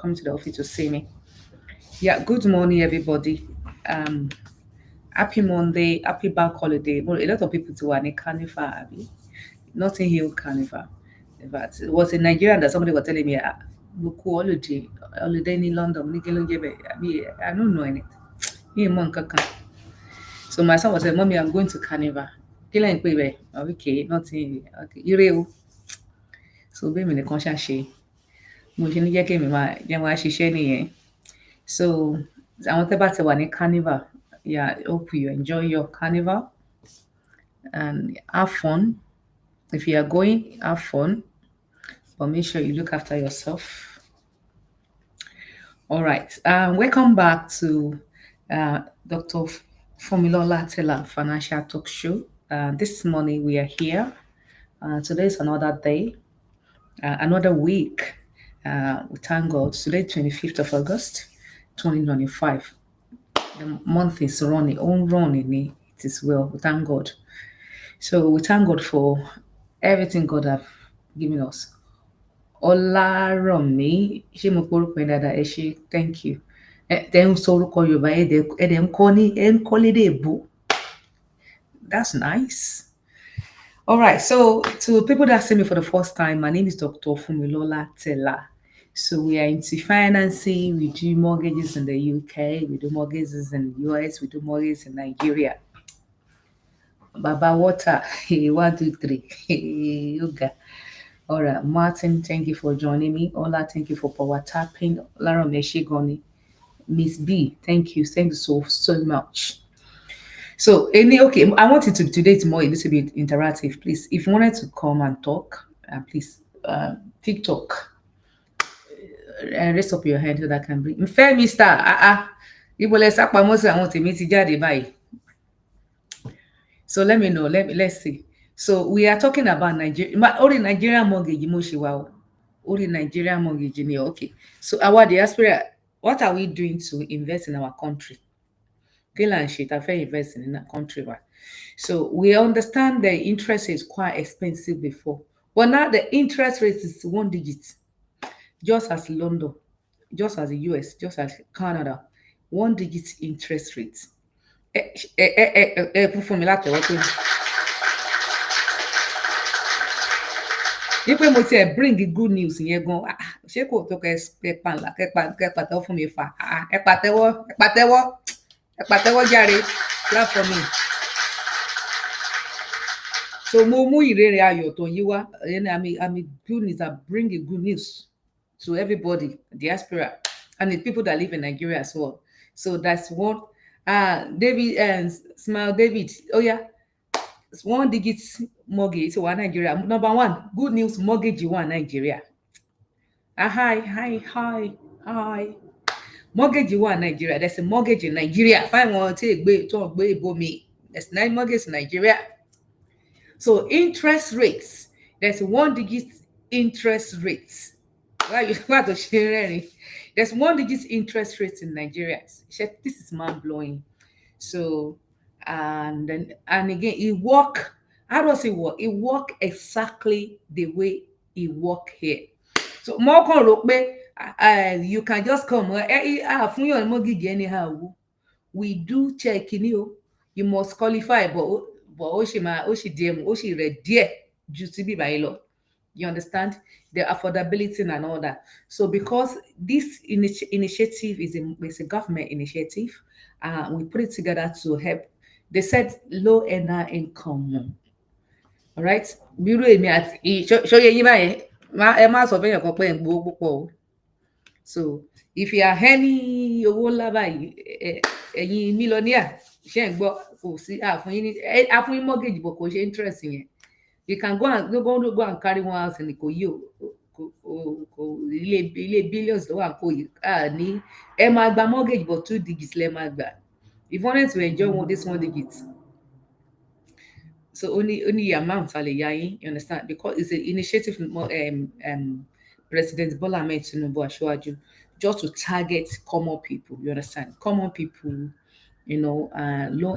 coming to the office to see me. Yeah, good morning, everybody. Um, Happy Monday, happy bank holiday. Well, a lot of people to want a carnival, abi? Notting Hill Carnival. In fact, it was in Nigeria that somebody was telling me, look, holiday in London. I don't know anything. Me and mom kaka. So my son was saying, Mommy, I'm going to Carnival. Kila ń pè bẹ́ẹ̀. Okay, nothing. Okay, ire o. So bẹ́ẹ̀ mi nìkan ṣàṣe. Mo ṣe ní jẹ́ kí èmi máa jẹ́ wá ṣiṣẹ́ nìyẹn. So àwọn tẹ́ bá ti wà ní Carnival, yeah, hope you enjoy your Carnival and have fun. If you are going, have fun, but make sure you look after yourself. All right. Welcome back to Dr. Funmilola Tella Financial Talk Show. This morning we are here. Today is another day, another week. We thank God. Today, 25th of August, 2025. The month is running, it is well. We thank God. So we thank God for everything God have given us. Olaromi, ṣé mo porúkọ yín dáadáa? Ẹ ṣé, thank you. Tẹ́ ń sọ orúkọ Yorùbá, ẹ̀dẹ̀ ń kọ́ lédè èbó. That's nice. All right, so to people that see me for the first time, my name is Dr. Funmilola Tella. So we are into financing, we do mortgages in the UK, we do mortgages in the US, we do mortgages in Nigeria. Baba Water, 1, 2, 3, yoga. All right, Martin, thank you for joining me. Ola, thank you for power tapping. Lara Meshigoni, Miss B, thank you so much. So, okay, I want it to today to more a little bit interactive. Please, if you wanted to come and talk, please, TikTok, raise up your hand so that I can bring. Fair, Mister. Ibo le sá pamọ́ sí àwọn tèmi ti jáde báyìí. So let me know. Let's see. So we are talking about Nigeria. Only Nigerian mortgage, wow. Only Nigerian mortgage, okay. So our diaspora, what are we doing to invest in our country? Investing in our country, right? So we understand the interest is quite expensive before, but now the interest rate is 1 digit, just as London, just as the US, just as Canada, 1 digit interest rate. Fún mi látẹ̀wọ́ pé wípé mo tiẹ̀ bring good news yẹn gan, ṣé kò tó kẹ́ pàtẹ́wọ́ fún mi fà, ẹ pàtẹ́wọ́ jàre, clap for me. So mo mú ìrere ayọ̀ tó yí wá, I'm good news, I bring a good news to everybody, diaspora, and the people that live in Nigeria as well. So that's one. David and Smile David. Oh yeah, it's 1 digit mortgage to one Nigeria. Number one, good news mortgage you want Nigeria. Hi. Mortgage you want Nigeria. There's a mortgage in Nigeria. Fine one take me. There's 9 mortgages in Nigeria. So interest rates. There's 1 digit interest rates. There's 1 digit interest rates in Nigeria. This is mind blowing. So and again it work. How does it work? It work exactly the way it work here. So more kan rò pé you can just come fún yàn mortgage anyhow. We do check you must qualify, but ó ṣì rẹ̀ díẹ̀ ju ti bí báyìí lọ. You understand the affordability and all that. So because this initiative is a government initiative, we put it together to help. They said low earner income. All right. Bírú èmi àti ṣóyè yín báyẹn, ẹ má sọ fẹ́yàn kan pé ń gbowó púpọ̀ o. So if you are any owó ńlá báyìí, ẹ̀yin millionaire, ṣé ń gbọ́ kò sí àfún yín mortgage bò kò ṣe interest yẹn. You can go and carry one house in Ikoyi ilé billions ló wà Ikoyi ní ẹ máa gba mortgage but 2 digits lẹ máa gbà. If you wanted to enjoy this 1 digit, so only amount a lè yá yín, you understand, because it's an initiative President Bola Ahmed Tinubu Aṣíwájú, just to target common people, you understand, common people, low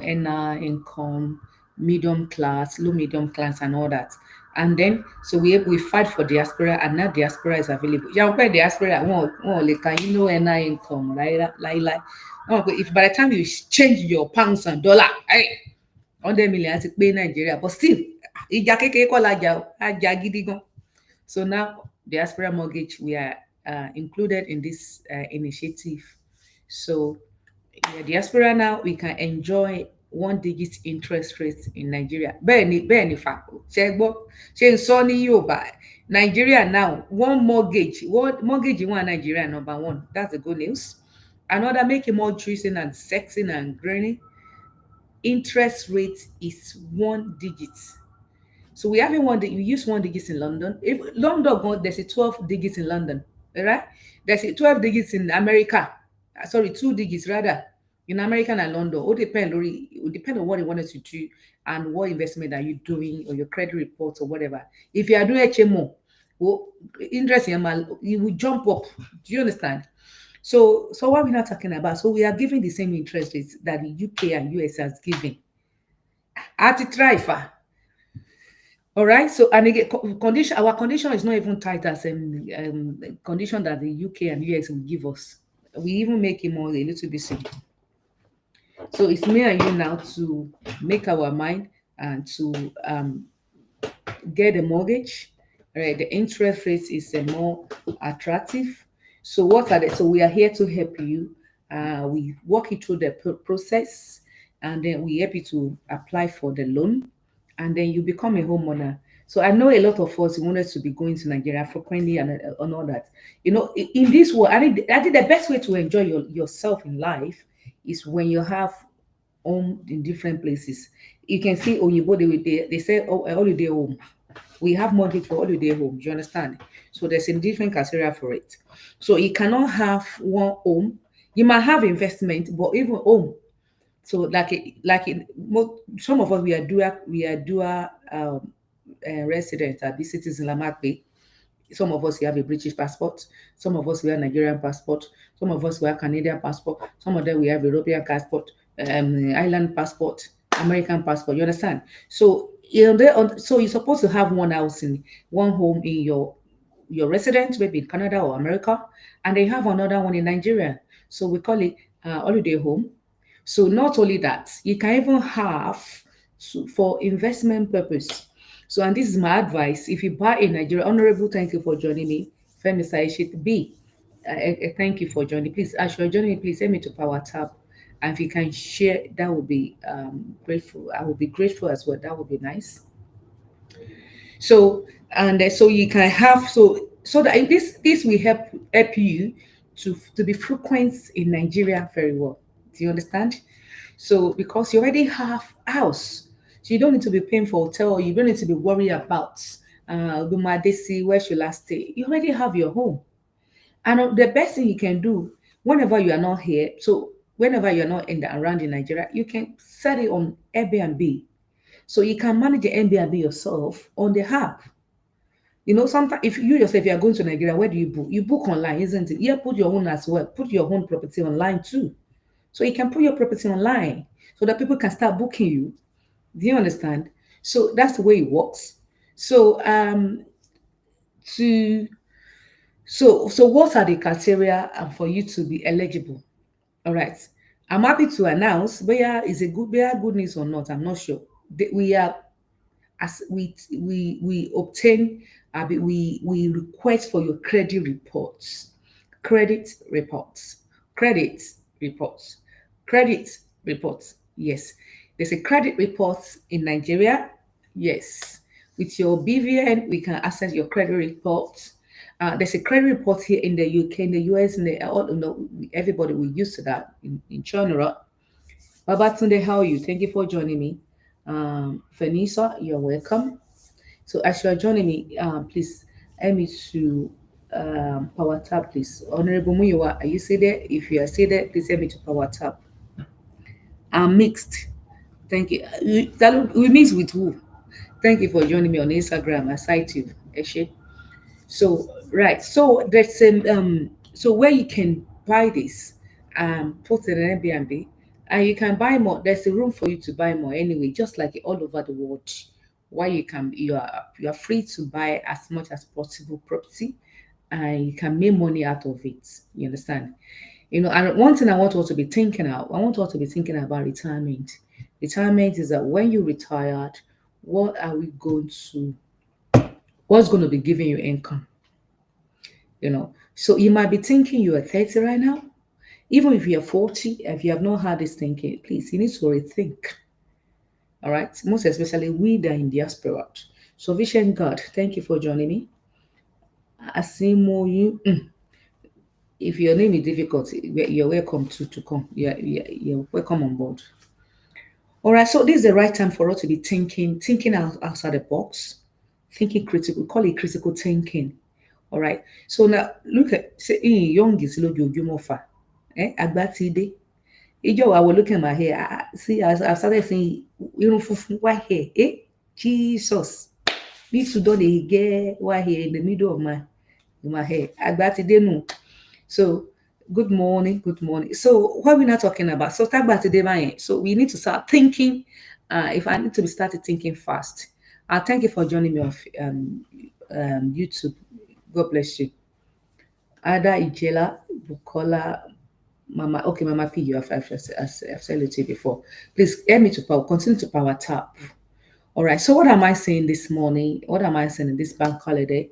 earner income, medium class, low medium class and all that. And then so we fight for diaspora, and now diaspora is available. Yeah, okay, diaspora won't like you know any income, like oh, if by the time you change your pounds and dollar, hey, 100 million àti pé Nigeria, but still ìjà kékeré kọ́ la jà o, a jà gidi gan. So now diaspora mortgage, we are included in this initiative. So yeah, diaspora now we can enjoy 1 digit interest rate in Nigeria. Bẹ́ẹ̀ni fa ṣe gbọ́ ṣe ń sọ ní Yorùbá. Nigeria now one mortgage one Nigeria number one. That's the good news. Another make it more interesting and sexy and grinning. Interest rate is 1 digit. So we having we use 1 digit in London. If London there's a 12 digits in London, all right? There's a 12 digits in America. Sorry, 2 digits rather in America and London. It will depend on what you wanted to do and what investment are you doing or your credit reports or whatever. If you are doing HMO, well, interest you will jump up. Do you understand? So what we're not talking about? So we are giving the same interest rates that the UK and US has given. At it try far. All right. So and again, condition our condition is not even tight as condition that the UK and US will give us. We even make it more a little bit simple. So it's me and you now to make our mind and to get a mortgage. Right, the interest rate is more attractive. So what are the? So we are here to help you. We walk you through the process, and then we help you to apply for the loan, and then you become a homeowner. So I know a lot of us wanted to be going to Nigeria frequently and all that. You know, in this world, I think the best way to enjoy yourself in life is when you have home in different places. You can see Oyibo, they say, oh, a holiday home. We have mortgage for holiday home. Do you understand? So there's a different criteria for it. So you cannot have one home. You might have investment, but even home. So some of us we are dual residents at this cities in Lamakbe. Some of us we have a British passport. Some of us we have Nigerian passport. Some of us we have Canadian passport. Some of them we have European passport, island passport, American passport. You understand? So so you're supposed to have one house in one home in your residence, maybe in Canada or America, and they have another one in Nigeria. So we call it holiday home. So not only that, you can even have for investment purpose. So and this is my advice: if you buy in Nigeria, honorable, thank you for joining me. Femi Saishit B. Thank you for joining. Please, as you're joining me, please send me to Power Tap. And if you can share, that would be grateful. I would be grateful as well. That would be nice. So and so you can have so that this will help you to be frequent in Nigeria very well. Do you understand? So because you already have house, so you don't need to be paying for hotel. You don't need to be worried about where should I stay. You already have your home, and the best thing you can do whenever you are not here. So whenever you're not in around in Nigeria, you can set it on Airbnb. So you can manage the Airbnb yourself on the app. You know, sometimes if you yourself you are going to Nigeria, where do you book? You book online, isn't it? Yeah, put your own as well. Put your own property online too. So you can put your property online so that people can start booking you. Do you understand? So that's the way it works. So to so what are the criteria for you to be eligible? All right. I'm happy to announce whether is a good news or not. I'm not sure. We are as we obtain we request for your credit reports credit reports credit reports. Yes, there's a credit report in Nigeria. Yes, with your BVN we can access your credit reports. There's a credit report here in the UK, in the US, in the all, everybody we used to that in China. Babatunde, how are you? Thank you for joining me. Fenisa, you're welcome. So as you are joining me, please help me to power tap, please. Honorable Muyiwa, are you still there? If you are still there, please help me to power tap. I'm mixed. Thank you. We mix with who? Thank you for joining me on Instagram. I cite you. Eshe. So right, so there's so where you can buy this, put it in Airbnb, and you can buy more. There's a room for you to buy more anyway, just like all over the world. why you are free to buy as much as possible property, and you can make money out of it. You understand? And one thing I want us to be thinking out, I want us to be thinking about retirement. Retirement is that when you retired, what are we going to, what's going to be giving you income? So you might be thinking you are 30 right now. Even if you're 40, if you have not had this thinking, please, you need to rethink. All right. Most especially we that are in diaspora. So, Vision God, thank you for joining me. Asimo you. If your name is difficult, you're welcome to come. You're welcome on board. All right. So this is the right time for us to be thinking outside the box, thinking critical. We call it critical thinking. All right. So now look at say young is mofa. Agbatide. I was looking at my hair. See, I started saying, white hair. Jesus. This to do the get white hair in the middle of my hair. Agbatide no. So, good morning, good morning. So, what we're not talking about? So, talk about today, man. So, we need to start thinking. If I need to be started thinking fast, thank you for joining me on YouTube. God bless you. Ada Ijela, Bukola, Mama. Okay, Mama P, I've said it to you before. Please help me to continue to power tap. All right. So, what am I saying this morning? What am I saying in this bank holiday?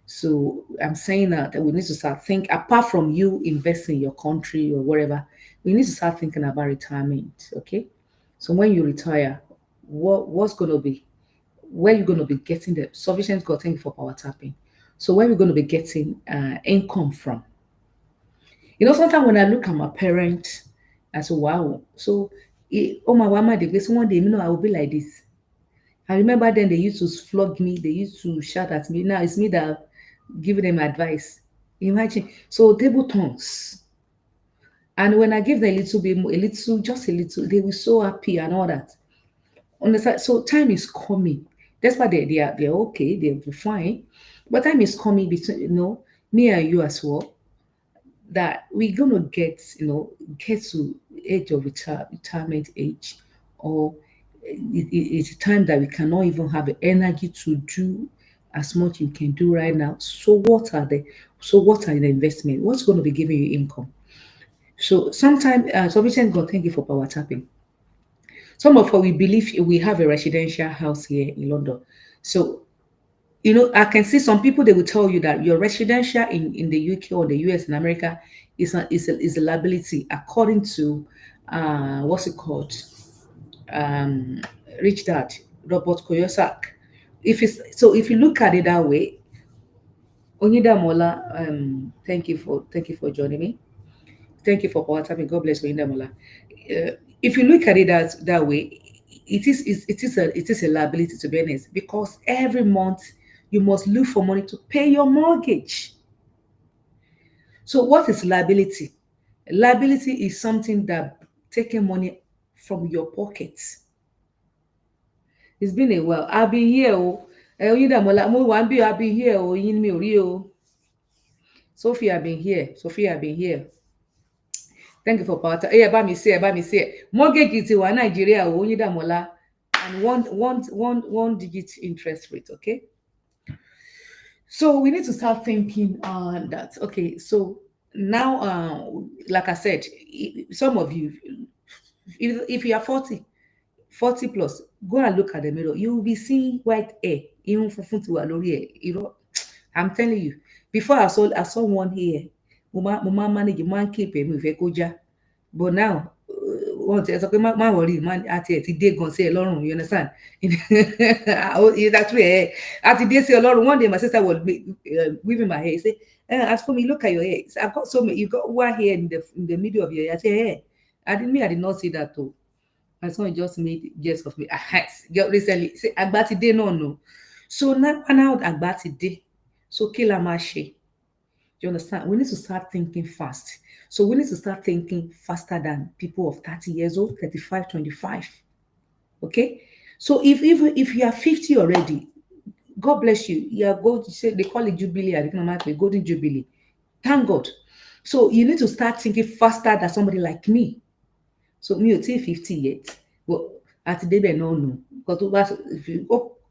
So I'm saying that we need to start think apart from you investing in your country or whatever, we need to start thinking about retirement. Okay. So when you retire, what's gonna be where you're gonna be getting the sufficient God, thank you for power tapping. So where we're gonna be getting income from. Sometimes when I look at my parents, I say, wow. So oh my mama, they say one day, I will be like this. I remember then they used to flog me, they used to shout at me. Now it's me that giving them advice. Imagine. So table tongues. And when I give them a little bit more, a little, just a little, they were so happy and all that. Understand? So time is coming. That's why they're okay, they'll be fine. But time is coming between, me and you as well, that we're gonna get to age of retirement age, or it's a time that we cannot even have the energy to do as much you can do right now. So what are the investment? What's going to be giving you income? So sometimes, so Vincent God, thank you for power tapping. Some of us we believe we have a residential house here in London. So I can see some people they will tell you that your residential in the UK or the US in America is a liability according to what's it called? um, Rich Dad, Robert Koyosak. If you look at it that way, Onyidamola, thank you for joining me. Thank you for power tapping. God bless you, Onyidamola. If you look at it that way, it is a liability, to be honest, because every month you must look for money to pay your mortgage. So what is liability? Liability is something that taking money from your pockets. It's been a while. I've been here. Oh, Oyindamola, mo wà níbí, I've been here. Oh, yín mi ò rí o. Sophia, I've been here. Sophia, I've been here. Thank you for power. Bá mi say, bá mi say. Mortgage ti wà Nigeria. Oyindamola, and one digit interest rate. Okay. So we need to start thinking on that. Okay. So now, like I said, some of you, if you are 40 plus, go and look at the mirror. You will be seeing white hair. Irun funfun ti wà lórí ẹ̀. I'm telling you. Before I saw one here. Mo máa manage, mo máa ń keep mi ò fẹ́ kó já. But now, wọ́n ti ẹ sọ pé má worry, àti ẹ̀ ti dé gan sí ẹ lọ́rùn, you understand? It's actually àti dé sí ẹ lọ́rùn. One day my sister was weaving my hair. Say, as for me, look at your hair. I've got so many. You got one hair in the middle of your hair. I say, hey, I did not see that though. My son just made jest of me. Just recently, say Agbatide no. So now Agbatide. So kí la máa ṣe? You understand? We need to start thinking fast. So we need to start thinking faster than people of 30 years old, 35, 25. Okay? So if you are 50 already, God bless you. You are going to say they call it jubilee, I think golden jubilee. Thank God. So you need to start thinking faster than somebody like me. So me ò tí 50 yet, but àti débẹ̀ náà nù nǹkan tó bá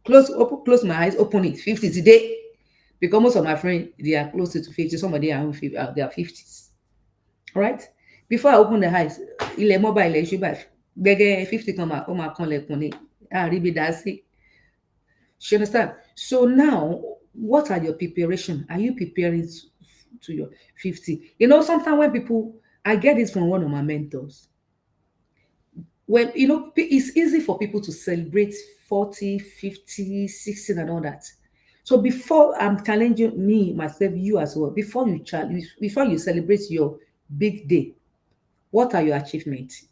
Close my eyes, open it. 50 today. Because most of my friends, they are closer to 50. Somebody are, they are 50s. All right? Before I open the eyes, ilẹ̀ mobile ilẹ̀ ṣúgbà gbẹ́gẹ́ 50 kan ó máa kan lẹ̀kùn ni. Àríbi dá sí. You understand? So now, what are your preparation? Are you preparing to your 50? You know, sometimes when people, I get it from one of my mentors. When, you know, it's easy for people to celebrate 40, 50, 60, and all that. So before I'm challenging me, myself, you as well, before you celebrate your big day, what are your achievements?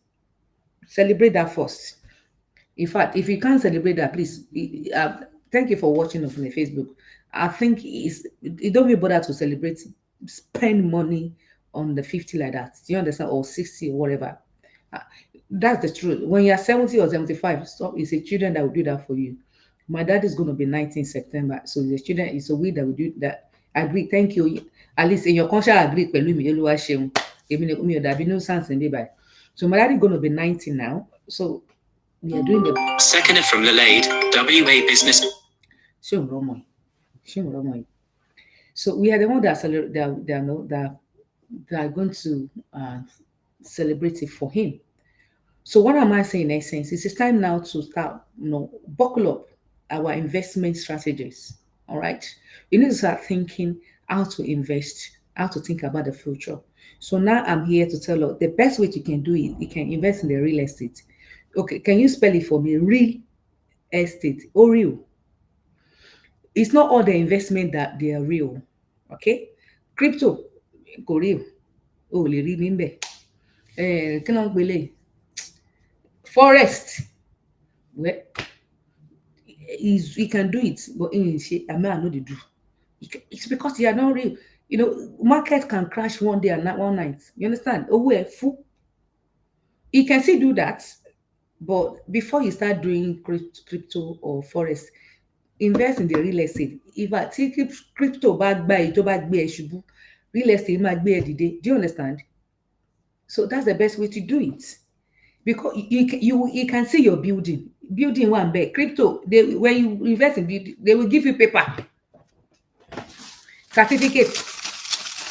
Celebrate that first. In fact, if you can't celebrate that, please, thank you for watching us on the Facebook. I think it don't even bother to celebrate, spend money on the 50 like that. Do you understand? Or 60 or whatever. Uh, That's the truth. When you're 70 or 75, so it's a children that will do that for you. My dad is going to be 19 September. So the children, it's a we that will do that. Agree. Thank you. At least in your conscience, agree. Pẹ̀lú mi, Olúwa ṣeun. Èmi ni mi ò dàbí no sense in by. So my dad is going to be 90 now. So we are doing the second from Lillade, WA business. Ṣé ò ń rọ́mọ yìí? Ṣé ò ń rọ́mọ yìí? So we are the one that are going to celebrate it for him. So what am I saying in essence? It's time now to start, buckle up our investment strategies. All right. You need to start thinking how to invest, how to think about the future. So now I'm here to tell you the best way you can do it, you can invest in the real estate. Okay, can you spell it for me? Real estate or real? It's not all the investment that they are real. Okay? Crypto, go real. Oh, le rí níbẹ̀. Kí ló ń pè lè? Forest. Well, he can do it, but I mean, I know they do. It's because they are not real. You know, market can crash one day and not one night. You understand? Oh, we're full. You can still do that, but before you start doing crypto or forex, invest in the real estate. If I take crypto back by to back be ṣubú, real estate might be a day. Do you understand? So that's the best way to do it. Because you can see your building one bed. Crypto, when you invest in building, they will give you paper, certificate,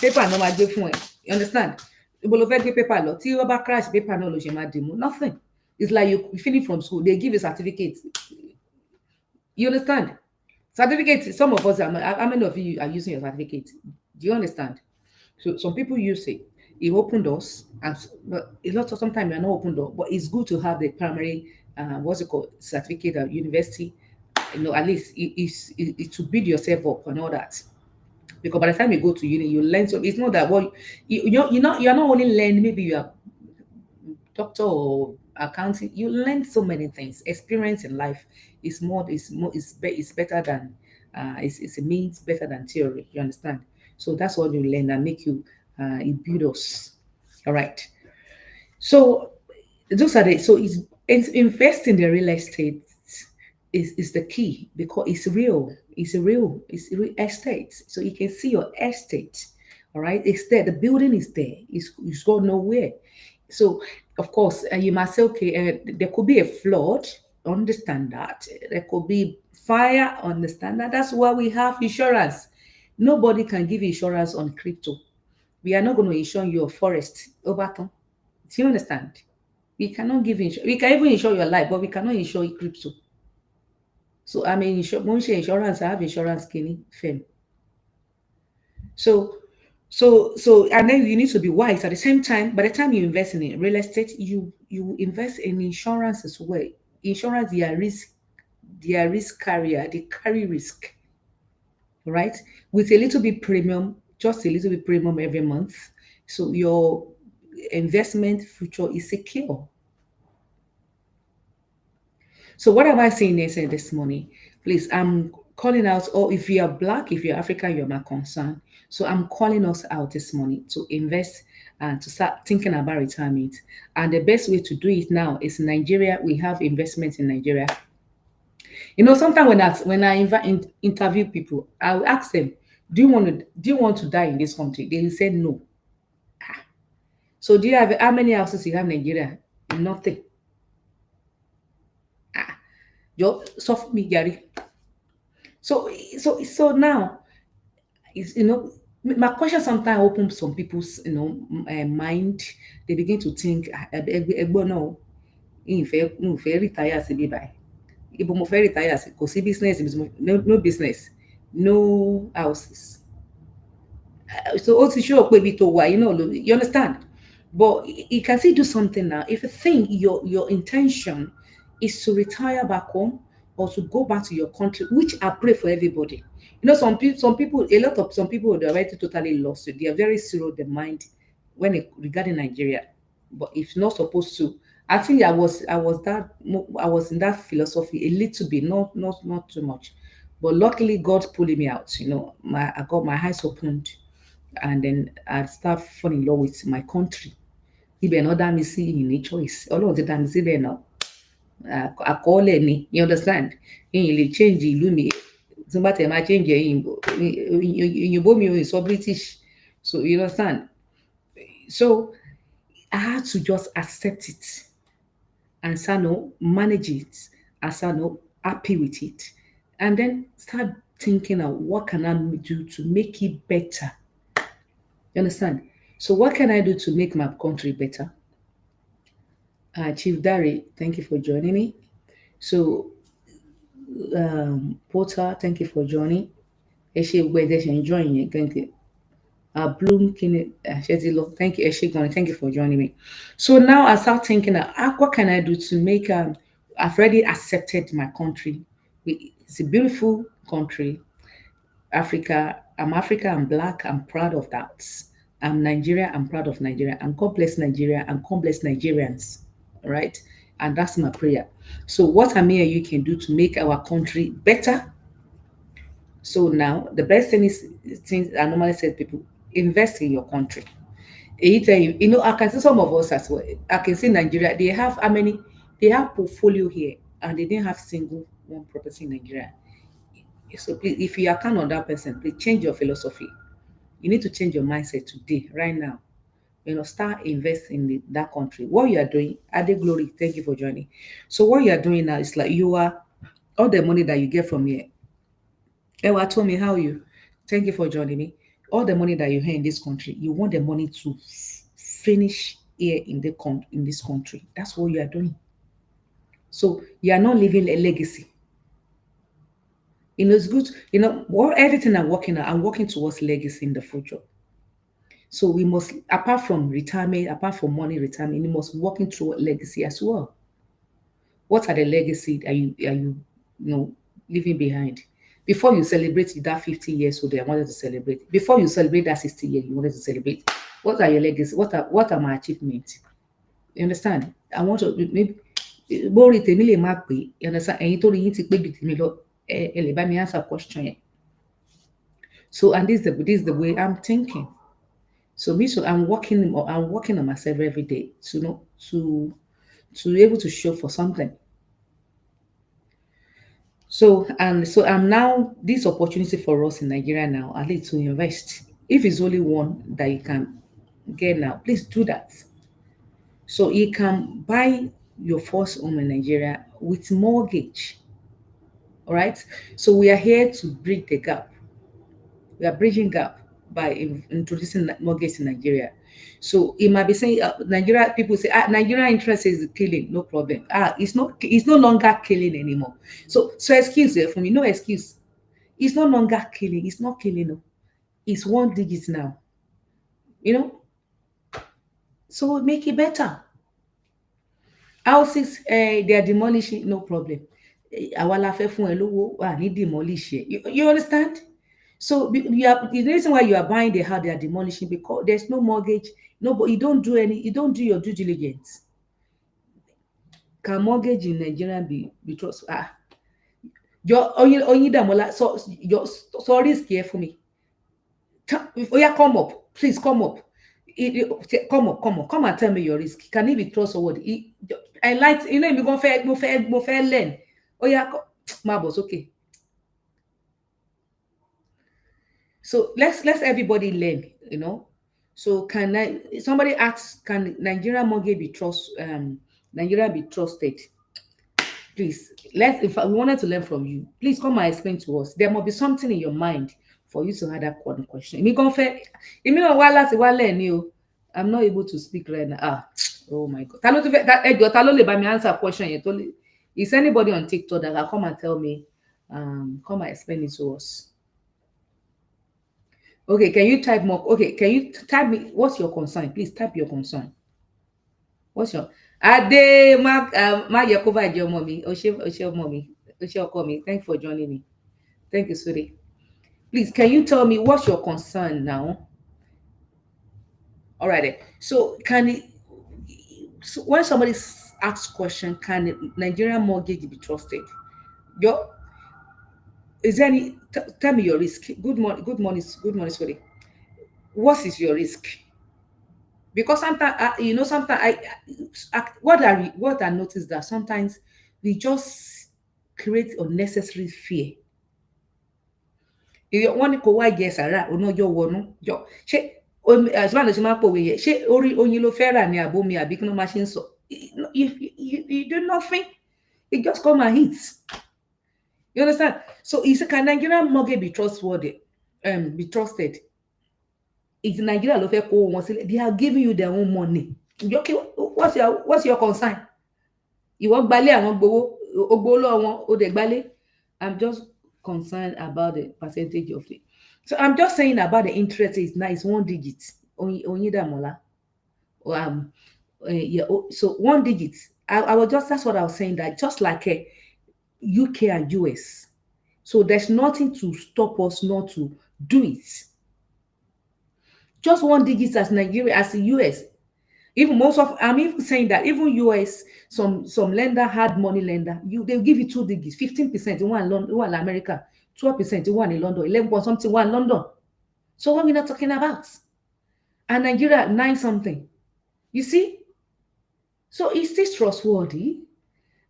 paper no máa gbé fún ẹ. You understand? Ibo ló fẹ́ gbé paper lọ tí wọ́n bá crash paper náà ló ṣe máa dì mú. Nothing. It's like you finish from school, they give you certificate. You understand? Certificate, some of us, how many of you are using your certificate? Do you understand? So some people use it. It opened doors, but a lot of sometimes you're not open door. But it's good to have the primary, what's it called, certificate at university. You know, at least it's to build yourself up and all that. Because by the time you go to uni, you learn. So it's not that what you're not only learn. Maybe you are doctor or accounting. You learn so many things. Experience in life is better than it's a means better than theory. You understand? So that's what you learn and make you it build us. All right. So those are the so it's invest in the real estate is the key because it's real estate. So you can see your estate. All right, it's there. The building is there. It's gone nowhere. So of course you must say, okay, there could be a flood. Understand that there could be fire. Understand that. That's why we have insurance. Nobody can give insurance on crypto. We are not going to insure your forest. Overton. Do you understand? We cannot give insurance. We can even insure your life, but we cannot insure crypto. So I mean, insurance. I have insurance, Kenny, firm. So, and then you need to be wise at the same time. By the time you invest in real estate, you invest in insurance as well. Insurance, they are risk carrier. They carry risk, right? With a little bit premium, just a little bit premium every month. So your investment future is secure. So what am I saying this morning? Please, I'm calling out, or if you are black, if you're African, you're my concern. So I'm calling us out this morning to invest and to start thinking about retirement. And the best way to do it now is in Nigeria. We have investments in Nigeria. You know, sometimes when I interview people, I will ask them, do you want to die in this country? They will say no. Ah. So do you have how many houses you have in Nigeria? Nothing. Yo, sọ fún mi, Gary. So now is my question sometimes open some people's mind. They begin to think ẹgbọn náà ìfẹ́ retire sí bí báyìí ibo mo fẹ́ retire sí kò sí business no business no houses. So ó ti show pé ibi tó wà yìí náà you understand, but you can still do something now if you think your intention is to retire back home or to go back to your country, which I pray for everybody. Some people some people they're already totally lost. They are very zero the mind when regarding Nigeria, but if not supposed to. I think I was in that philosophy a little bit, not too much, but luckily God pulling me out. I got my eyes opened, and then I start falling in love with my country. Ibẹ̀ náà dá mi sí ìní choice. Ọlọ́run ti dá mi síbẹ̀ náà. Àkọọ́lẹ̀ ni, you understand? Ìyìn lè change ìlú mi. Tí n bá tẹ̀ máa change ẹ̀yìn òyìnbó mi ò sọ British. So you understand? So I had to just accept it and start manage it and start happy with it. And then start thinking of what can I do to make it better. You understand? So what can I do to make my country better? Chief Dari, thank you for joining me. So Porter, thank you for joining. Eshe Wede, enjoying it. Thank you. Bloom Kine Shezilo, thank you. Eshe Goni, thank you for joining me. So now I start thinking, what can I do to make? I've already accepted my country. It's a beautiful country. Africa. I'm Africa. I'm black. I'm proud of that. I'm Nigeria. I'm proud of Nigeria. And God bless Nigeria. And God bless Nigerians. Right? And that's my prayer. So, what Amir you can do to make our country better? So now the best thing is things I normally say to people: invest in your country. I can see some of us as well. I can see Nigeria. They have how many? They have portfolio here, and they didn't have single one property in Nigeria. So please, if you are kind of that person, please change your philosophy. You need to change your mindset today, right now. Start investing in that country. What you are doing, Ade Glory, thank you for joining. So what you are doing now is like you are all the money that you get from here. Ewa told me how you. Thank you for joining me. All the money that you have in this country, you want the money to finish here in this country. That's what you are doing. So you are not leaving a legacy. It's good. Everything I'm working towards legacy in the future. So we must, apart from retirement, apart from money retirement, we must working through legacy as well. What are the legacy are you leaving behind? Before you celebrate that 50 years old, I wanted to celebrate. Before you celebrate that 60 years, you wanted to celebrate. What are your legacy? What are my achievements? You understand? I want to maybe borí tèmi lè má pé, you understand? Ẹ̀yin tó rí yín ti pé bí tèmi lọ, ẹ lè bá mi answer question yẹn. So and this is the way I'm thinking. So I'm working on myself every day to know to be able to show for something. So I'm now this opportunity for us in Nigeria now, at least to invest. If it's only one that you can get now, please do that. So you can buy your first home in Nigeria with mortgage. All right. So we are here to bridge the gap. We are bridging gap by introducing mortgage in Nigeria. So it might be saying Nigeria people say Nigeria interest is killing, no problem. It's not. It's no longer killing anymore. So excuse for me, no excuse. It's no longer killing. It's not killing. No. It's one digit now. You know. So make it better. Houses, they are demolishing, no problem. Àwa la fẹ́ fún ẹ lówó, wà ní demolish ẹ. You understand? So the reason why you are buying the house they are demolishing because there's no mortgage, no, but you don't do your due diligence. Can mortgage in Nigeria be trust? Your Damola, so your sorry scare for me. Oh yeah, come up, please come up. Come and tell me your risk. Can it be trustworthy? I like, you go fair, go fair learn. Oh yeah, my boss, okay. So let's everybody learn. So somebody asks, can Nigeria mortgage be Nigeria be trusted? Please, let's if we wanted to learn from you, please come and explain to us. There must be something in your mind for you to have that one question. Èmi gan fẹ́, èmi náà wá láti wá lẹ́ẹ̀ni o. I'm not able to speak right now. Oh my God. Ta ló tún fẹ́ ẹjọ́ ta ló lè bá mi answer question yẹn tó lè. Is anybody on TikTok that can come and tell me, come and explain it to us? Okay, can you type more? Okay, can you type me what's your concern? Please type your concern. What's your Ade Ma Yakova your mommy? Oshe mommy. Oshe Okomi. Thank you for joining me. Thank you, sweetie. Please, can you tell me what's your concern now? All right. So can it so when somebody asks question, can Nigerian mortgage be trusted? Your is there any tell me your risk. Good morning, sweetie. What is your risk? Because sometimes sometimes what I notice that sometimes we just create unnecessary fear. Wọ́n ní kó wá jẹ sàrà onájọ́ wọnú jọ ṣé àṣìbá ló ṣe máa ń pòwe yẹ ṣé orí oyin ló fẹ́ rà ní àbomi àbí kí ló máa ṣe ń sọ. You do nothing, it just come and hit. You understand? So is can Nigerian mortgage be trustworthy? Be trusted? It's Nigeria ló fẹ́ kó wọn sílẹ̀, they are giving you their own money. Okay, what's your concern? Ìwọ gbalé àwọn gbowó ogbó lọ́wọ́ wọn ó dẹ̀ gbalé. I'm just concerned about the percentage of it. So I'm just saying about the interest is nice, 1 digit. Onyidamola. Yeah, so 1 digit. I was just that's what I was saying, that just like UK and US. So there's nothing to stop us not to do it. Just 1 digit as Nigeria, as the US. Even I'm even saying that even US, some lender, hard money lender, they'll give you 2 digits, 15% in one America, 12% in one in London, 11 point something one London. So what we're not talking about? And Nigeria 9 something. You see? So is this trustworthy?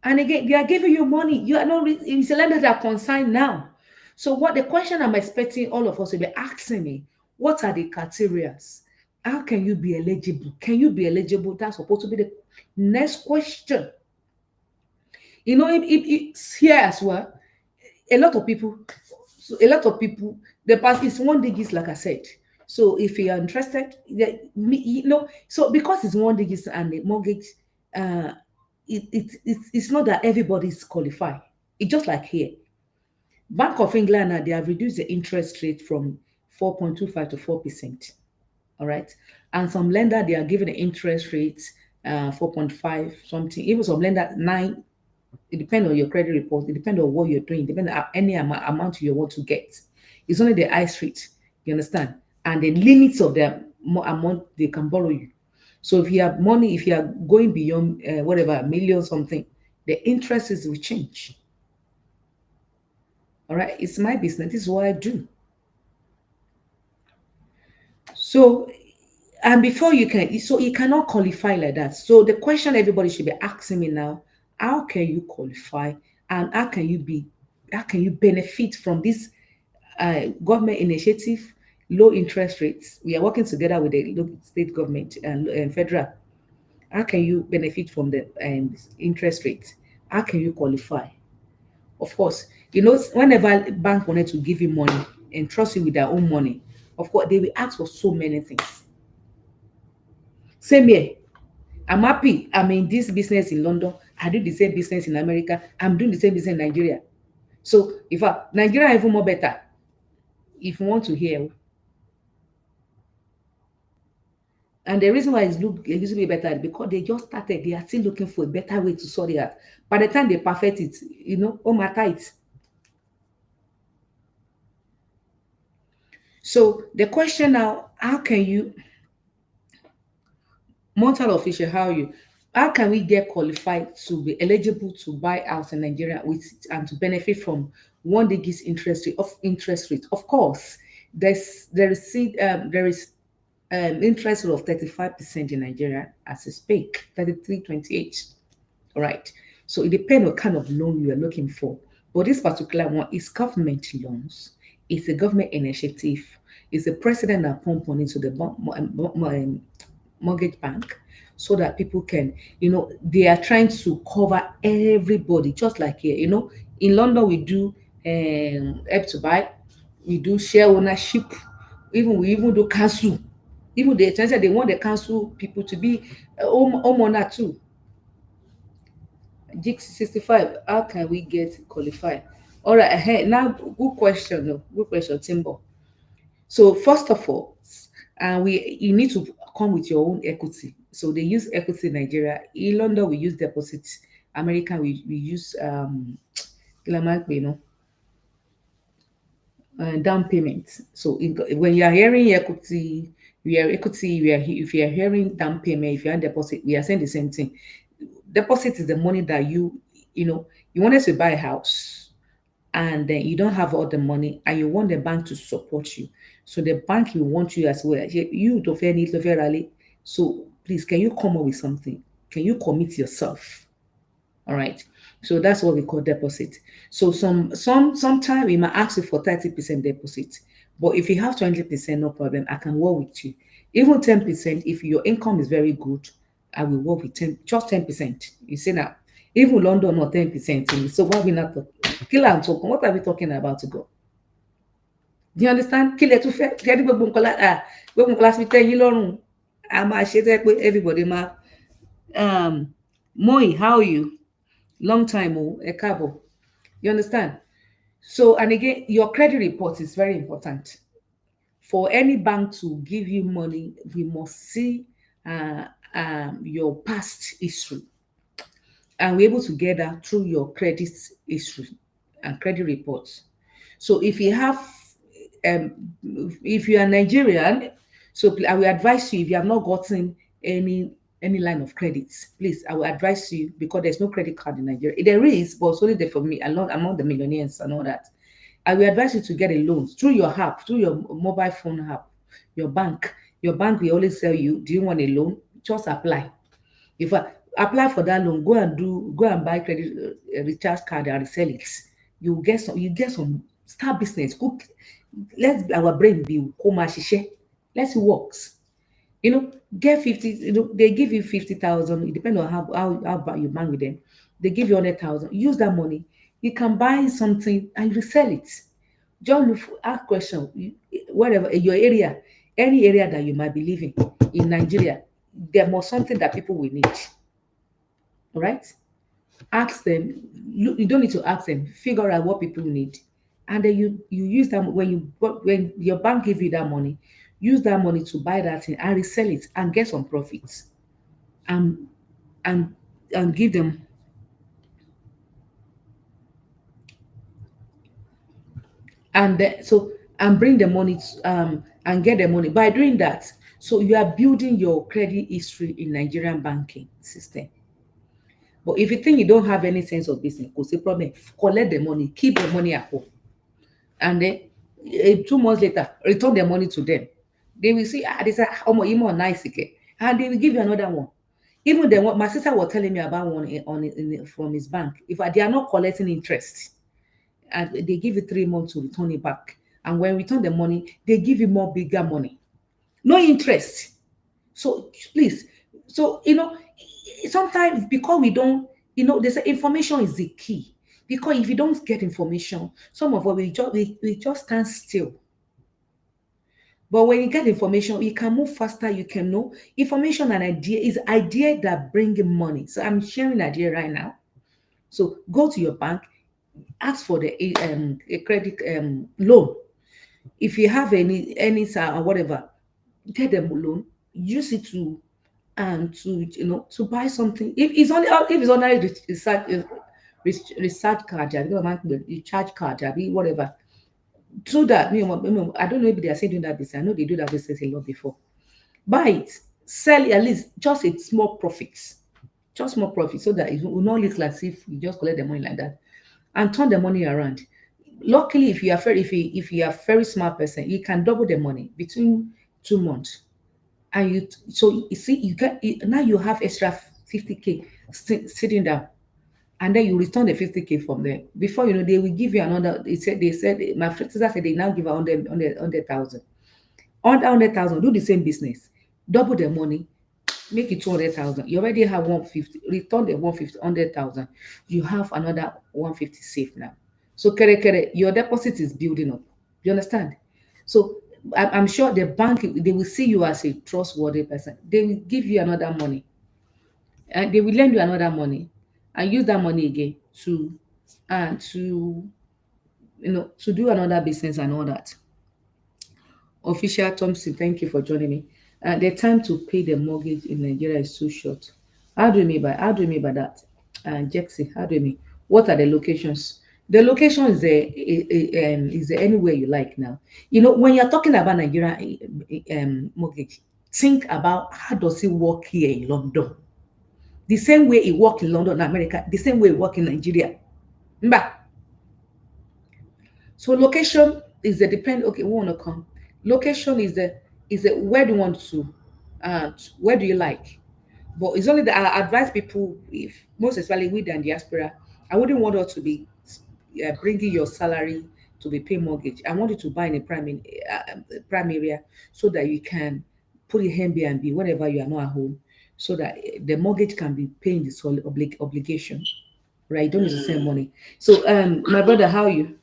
And again, they are giving you money. You are not it's a lender that are consigned now. So what the question I'm expecting all of us to be asking me, what are the criteria? How can you be eligible? Can you be eligible? That's supposed to be the next question. It's here as well. A lot of people, the past is 1 digit, like I said. So if you are interested, so because it's 1 digit and the mortgage, it's not that everybody is qualified. It's just like here. Bank of England, they have reduced the interest rate from 4.25 to 4%. All right. And some lender, they are giving the interest rates 4.5 something. Even some lender 9. It depends on your credit report. It depends on what you're doing. It depends on any amount you want to get. It's only the high street. You understand? And the limits of the amount they can borrow you. So if you have money, if you are going beyond whatever, a million something, the interest will change. All right. It's my business. This is what I do. So, and before you can, so you cannot qualify like that. So the question everybody should be asking me now, how can you qualify and how can you benefit from this government initiative, low interest rates? We are working together with the local state government and federal. How can you benefit from the interest rates? How can you qualify? Of course, whenever bank wanted to give you money and trust you with their own money, of course, they will ask for so many things. Same here. I'm happy. I'm in this business in London. I do the same business in America. I'm doing the same business in Nigeria. So, Nigeria even more better, if you want to hear. And the reason why it's look a little bit better is because they just started. They are still looking for a better way to sort it out. By the time they perfect it, all my tight. So the question now, how can you, Montal official, how can we get qualified to be eligible to buy out in Nigeria and to benefit from 1 digit interest rate? Of course, there is interest rate of 35% in Nigeria as a speak, 33.28. All right. So it depends what kind of loan you are looking for. But this particular one is government loans. It's a government initiative. It's the president that pump money to the mortgage bank, so that people can, they are trying to cover everybody, just like here. In London we do help to buy, we do share ownership, we even do council. Even they want the council people to be homeowner too. G65, how can we get qualified? All right, now good question, good question, Timbo. So first of all, we you need to come with your own equity. So they use equity in Nigeria. In London, we use deposits. America, we use down payment. So when you are hearing equity, if you are hearing down payment, if you are deposit, we are saying the same thing. Deposit is the money that you wanted to buy a house, and then you don't have all the money, and you want the bank to support you. So the bank will want you as well. You to fair need to fair rally. So please, can you come up with something? Can you commit yourself? All right. So that's what we call deposit. So sometime we might ask you for 30% deposit. But if you have 20%, no problem. I can work with you. Even 10%, if your income is very good, I will work with 10, just 10%. You see now, even London not 10%. So what we not talking? Kill and talk. What are we talking about to go? Do you understand? Kill it to fair. Gbogbo nǹkan láti fi tẹ́ yín lọ́rùn. A máa ṣe tẹ́ pé everybody máa. Moi, how are you? Long time, oh, ẹ káàbọ̀. You understand? So, and again, your credit report is very important. For any bank to give you money, we must see uh, your past history. And we're able to get that through your credit history and credit reports. So if you have, um, if you are Nigerian, so I will advise you, if you have not gotten any line of credits, please, I will advise you, because there's no credit card in Nigeria. There is, but it's only there for me, along among the millionaires and all that. I will advise you to get a loan through your app, through your mobile phone app, your bank. Your bank will always tell you, do you want a loan? Just apply. If I apply for that loan, go and buy credit recharge card and resell it. You get some start business. Go, let our brain be komashishe. Let's works. Get 50, they give you 50,000. It depends on how you bank with them. They give you 100,000. Use that money. You can buy something and resell it. Just look ask question. Whatever your area, any area that you might be living in Nigeria, there must something that people will need. All right? Ask them. You don't need to ask them. Figure out what people need, and then you use them when your bank give you that money. Use that money to buy that thing and resell it and get some profits, and and and give them, and then, so, and bring the money and get the money by doing that. So you are building your credit history in Nigerian banking system. But if you think you don't have any sense of business, what's the problem? Collect the money, keep the money at home, and then 2 months later, return the money to them. They will see, they say, oh, more nice, okay? And they will give you another one. Even then, what my sister was telling me about one from his bank, if they are not collecting interest, and they give you 3 months to return it back. And when you return the money, they give you more bigger money. No interest. So please, so sometimes because we don't, they say information is the key. Because if you don't get information, some of us we just stand still. But when you get information, you can move faster. You can know information and idea that bring money. So I'm sharing idea right now. So go to your bank, ask for a credit loan. If you have any or whatever, get them a loan. Use it to buy something. If it's only research card, recharge card, whatever. So that I don't know if they are saying doing that business. I know they do that business a lot before. Buy it, sell it, at least just a small profits, just small profit, so that it will not look like if you just collect the money like that, and turn the money around. Luckily, if you are very smart person, you can double the money between 2 months, and you see now you have extra 50K sitting down, and then you return the 50K from there. Before you know, they will give you another. They said my sister said they now give her 100,000. Under 100,000, do the same business, double the money, make it 200,000. You already have 150. Return the 150, 100,000. You have another 150 safe now. So kere, your deposit is building up. You understand? So I'm sure the bank, they will see you as a trustworthy person. They will give you another money, and they will lend you another money, and use that money again to to to do another business and all that. Official Thompson, thank you for joining me. The time to pay the mortgage in Nigeria is too short. How do you mean by that? Jexy, how do you mean? What are the locations? The location is there anywhere you like now. When you're talking about Nigeria mortgage, think about how does it work here in London. The same way it work in London, America, the same way it work in Nigeria. Mba. So location is the depend. Okay, we want to come. Location is the where do you want to, where do you like? But it's only that I advise people, if most especially with and diaspora, I wouldn't want us to be bringing your salary to be paying mortgage. I want you to buy in a prime area so that you can put it Airbnb whenever you are not at home, so that the mortgage can be paying the solid obligation. Right? You don't need to send money. So my brother, how are you?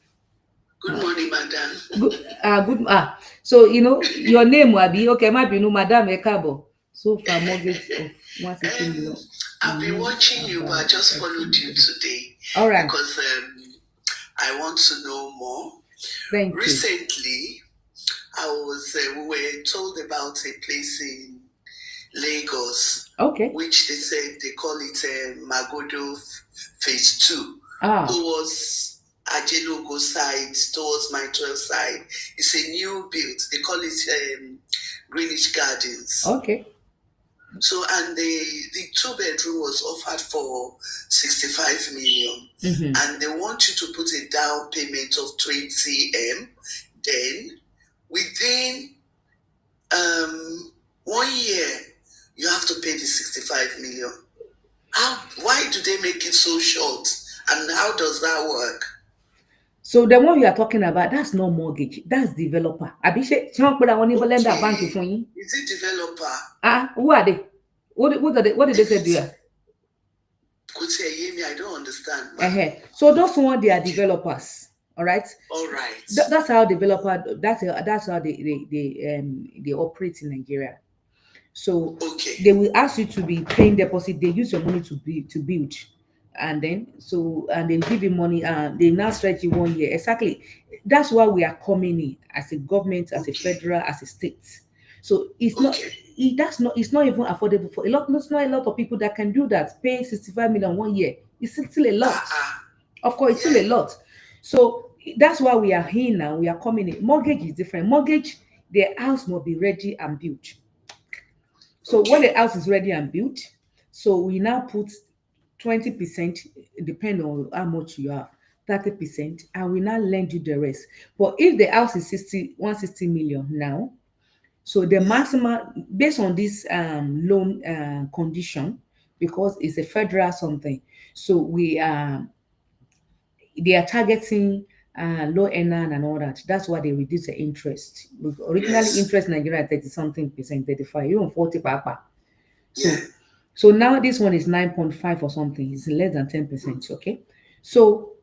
Good morning, madam. Good. So your name will be okay. Might be no, Madam Ekabo. So far, mortgage of 160 million. I've been No, watching you, but I about just followed you 30 million. today All right. because I want to know more. Thank you. Recently, we were told about a place in Lagos, Okay. which they said they call it Magodo Phase 2, Ah. towards Ajelogo side, towards my 12 side. It's a new build. They call it Greenwich Gardens. Okay. So, and the two-bedroom was offered for 65 million, Mm-hmm. and they want you to put a down payment of 20 M. Then, within 1 year, you have to pay the 65 million. Why do they make it so short? And how does that work? So the one you are talking about, that's not mortgage. That's developer. Abishe, ṣé wọ́n pera wọn ní lender bank Okay. fún yín? Is it developer? Who are they? What did they say to you? Could say, Yemi, I don't understand. So those one, they are developers. All right. All right. That's how developer. That's how they operate in Nigeria. So Okay. they will ask you to be paying deposit. They use your money to build, and then and they give you money. And they now stretch you 1 year. Exactly. That's why we are coming in as a government, as a federal, as a state. So it's not. Okay. It's not even affordable for a lot. It's not a lot of people that can do that. Paying 65 million 1 year. It's still a lot. Of course, it's still a lot. So that's why we are here now. We are coming in. Mortgage is different. Mortgage, the house must be ready and built. So when the house is ready and built, so we now put 20%, depend on how much you have, 30%, and we now lend you the rest. But if the house is 160 million now, so the maximum, based on this loan condition, because it's a federal something, so they are targeting low earner and all that. That's why they reduce the interest. Originally, interest in Nigeria 30 something percent, 35, even 40 papa. So so now this one is 9.5 or something. It's less than 10%. Okay. So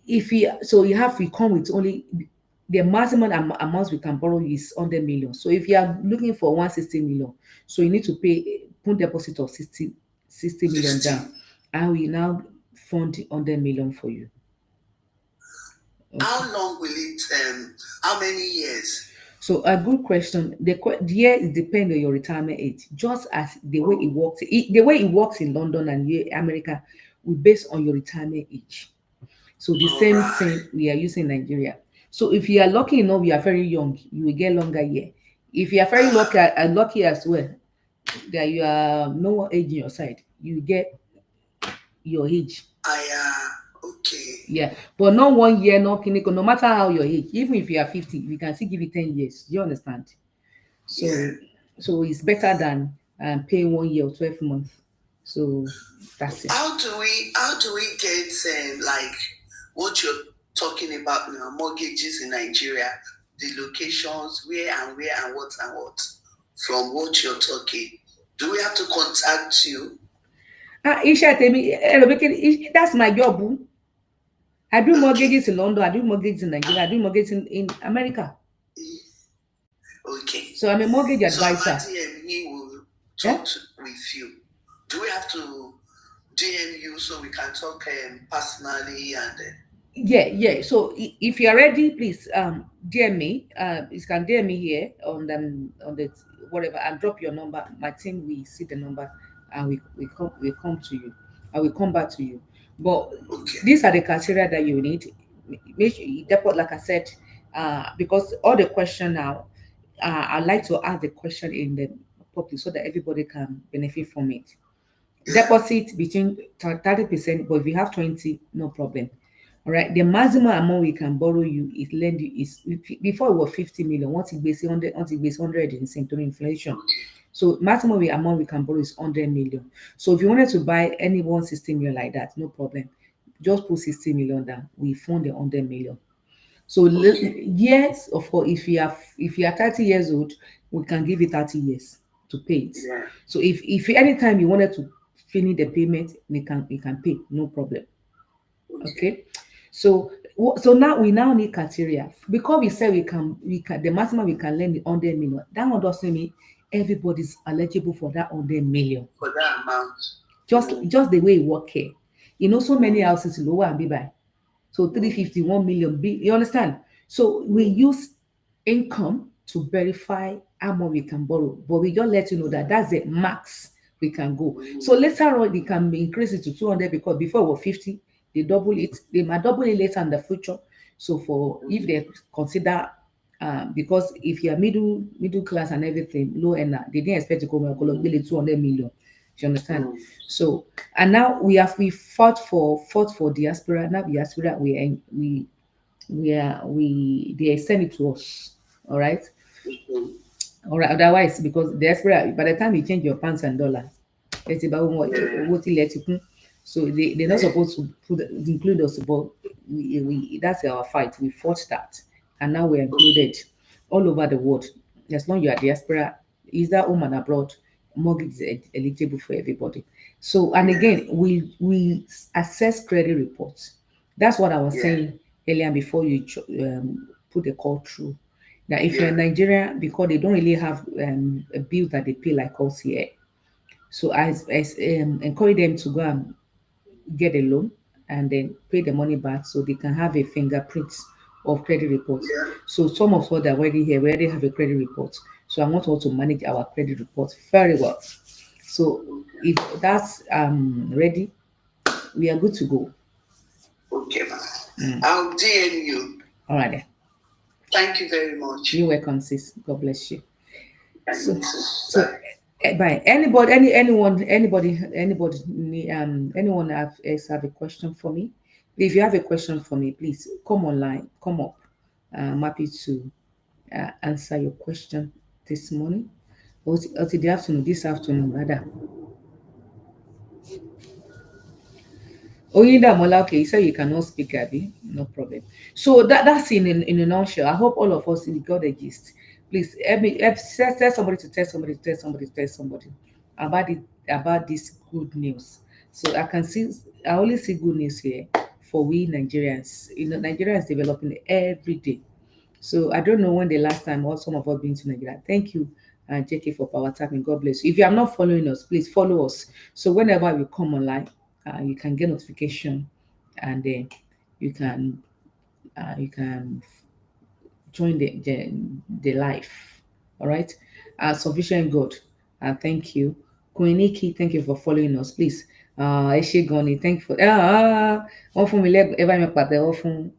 you have to come with only the maximum amount we can borrow is 100 million. So if you are looking for 160 million, so you need to put deposit of 60 million down. And we now fund 100 million for you. Okay. How long will it how many years? So a good question. The year is depend on your retirement age. Just as the way it works in London and America, we base on your retirement age. So the same thing we are using in Nigeria. So if you are lucky enough, you are very young, you will get longer year. If you are very lucky as well, that you are no age in your side, you get your age. Okay. Yeah, but not 1 year, no clinical. No matter how your age, even if you are 50, we can still give you 10 years. Do you understand? So it's better than paying 1 year or 12 months. So that's it. How do we get like what you're talking about now, mortgages in Nigeria, the locations, where and what from what you're talking? Do we have to contact you? Iṣẹ́ tèmi, that's my job. I do Okay. mortgages in London, I do mortgages in Nigeria, I do mortgages in America. Okay. So I'm a mortgage So our advisor. DME will Yeah? talk with you. Do we have to DM you so we can talk personally and Yeah. So if you're ready, please DM me. You can DM me here on the whatever and drop your number. My team will see the number and we come to you. I will come back to you. But okay. these are the criteria that you need. Make sure you depot, like I said, because all the question now, I like to ask the question in the public so that everybody can benefit from it. Yeah. Deposit between 30%, but if you have 20, no problem. All right. The maximum amount we can borrow you is lend you is before it was 50 million. Once it base 100, once it base 100 in to inflation. So maximum amount we can borrow is 100 million. So if you wanted to buy any 160 million like that, no problem. Just put 60 million down. We fund the 100 million. So Okay. years of course, if you are 30 years old, we can give you 30 years to pay it. Yeah. So if anytime you wanted to finish the payment, we can pay, no problem. Okay. Okay. So so now we now need criteria because we said we can the maximum we can lend the 100 million. That one doesn't mean everybody's eligible for that 100 million. For that amount. Just the way it work here. So many Mm. houses in lower and be by. So Mm. 351 million. You understand? So we use income to verify how much we can borrow, but we just let you know that that's the max we can go. Mm. So later on, they can increase it to 200 because before it was 50, they double it. They might double it later in the future. So for if they consider, because if you're middle class and everything, low end, they didn't expect to come and bill 200 million. Do you understand? Mm. So and now we fought for diaspora. Now diaspora we they send it to us. All right. Mm. All right. Otherwise, because diaspora, by the time you change your pounds and dollar, it's about Yeah. what let you. So they're not supposed to include us, but that's our fight. We fought that, and now we're included all over the world. As long as you are diaspora, either home and abroad, mortgage is eligible for everybody. So and Yeah. again, we assess credit reports. That's what I was Yeah. saying earlier before you put the call through. Now, if you're Yeah. in Nigeria, because they don't really have a bill that they pay like us here, so I encourage them to go and get a loan and then pay the money back so they can have a fingerprint of credit reports. Yeah. So some of us that are already here, we already have a credit report. So I want us to manage our credit report very well. So if that's ready, we are good to go. Okay, ma. I'll DM you. All right then. Thank you very much. You're welcome, sis. God bless you. Thank So you, so sir. bye. Anyone else have a question for me? If you have a question for me, please come online, come up. I'm happy to answer your question this morning or the afternoon, this afternoon rather. Oyindamola, okay, you say you cannot speak, Abby. No problem. So that's in a nutshell. I hope all of us we got the gist. Please tell somebody to tell somebody to tell somebody to tell somebody about it about this good news. So I only see good news here for we Nigerians. Nigeria is developing every day. So I don't know when the last time or some of us been to Nigeria. Thank you, JK, for power tapping. God bless you. If you are not following us, please follow us. So whenever we come online, you can get notification, and then you can join the live. All right. Sufficient God. Thank you. Queen Nikki, thank you for following us. Please. Eshe Goni, thank you for wọ́n fún mi lẹ́gbẹ̀ẹ́ ẹ bá mi pàtẹ́wọ́ fún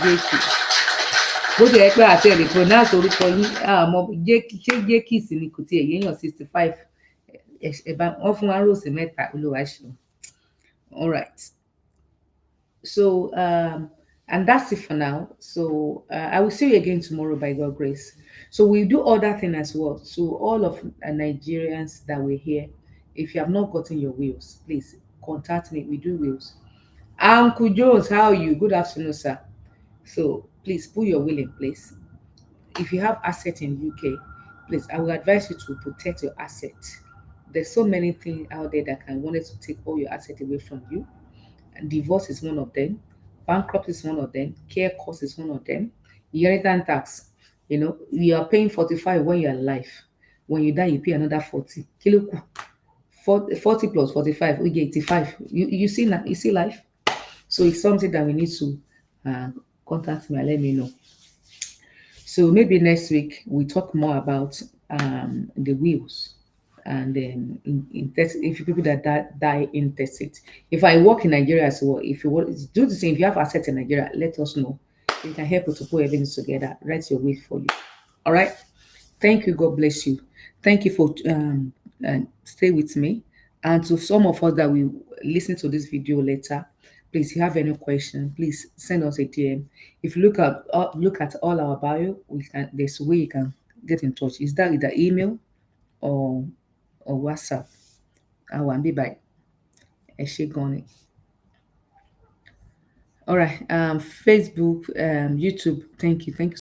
JK. Bó ti yẹ pé àti ẹ̀ lè pronounce orúkọ yín àmọ́ ṣé jékì sí ni kò tiẹ̀ yéèyàn 65 wọ́n fún wa rose mẹ́ta olúwa ṣeun. All right. So and that's it for now. So I will see you again tomorrow by God grace. So we do other thing as well. So all of Nigerians that were here, if you have not gotten your wills, please contact me. We do wills. Uncle Jones, how are you? Good afternoon, sir. So please put your will in place. If you have asset in UK, please, I will advise you to protect your asset. There's so many things out there that can wanted to take all your asset away from you. And divorce is one of them. Bankrupt is one of them. Care cost is one of them. Inheritance tax. You are paying 45 when you're alive. When you die, you pay another 40. Kilo 40 plus 45, we get 85. You see now, you see life. So it's something that we need to uh, contact me and let me know. So maybe next week we talk more about the wills, and then if you people that die intestate. If I work in Nigeria as well, if you want do the same, if you have assets in Nigeria, let us know. We can help you to put everything together, write your will for you. All right. Thank you. God bless you. Thank you for stay with me. And to some of us that will listen to this video later, please, if you have any question, please send us a DM. If you look at all our bio, there's a way you can get in touch. Is that either email or WhatsApp? I will be by Eshigoni. All right. Facebook, YouTube. Thank you. Thank you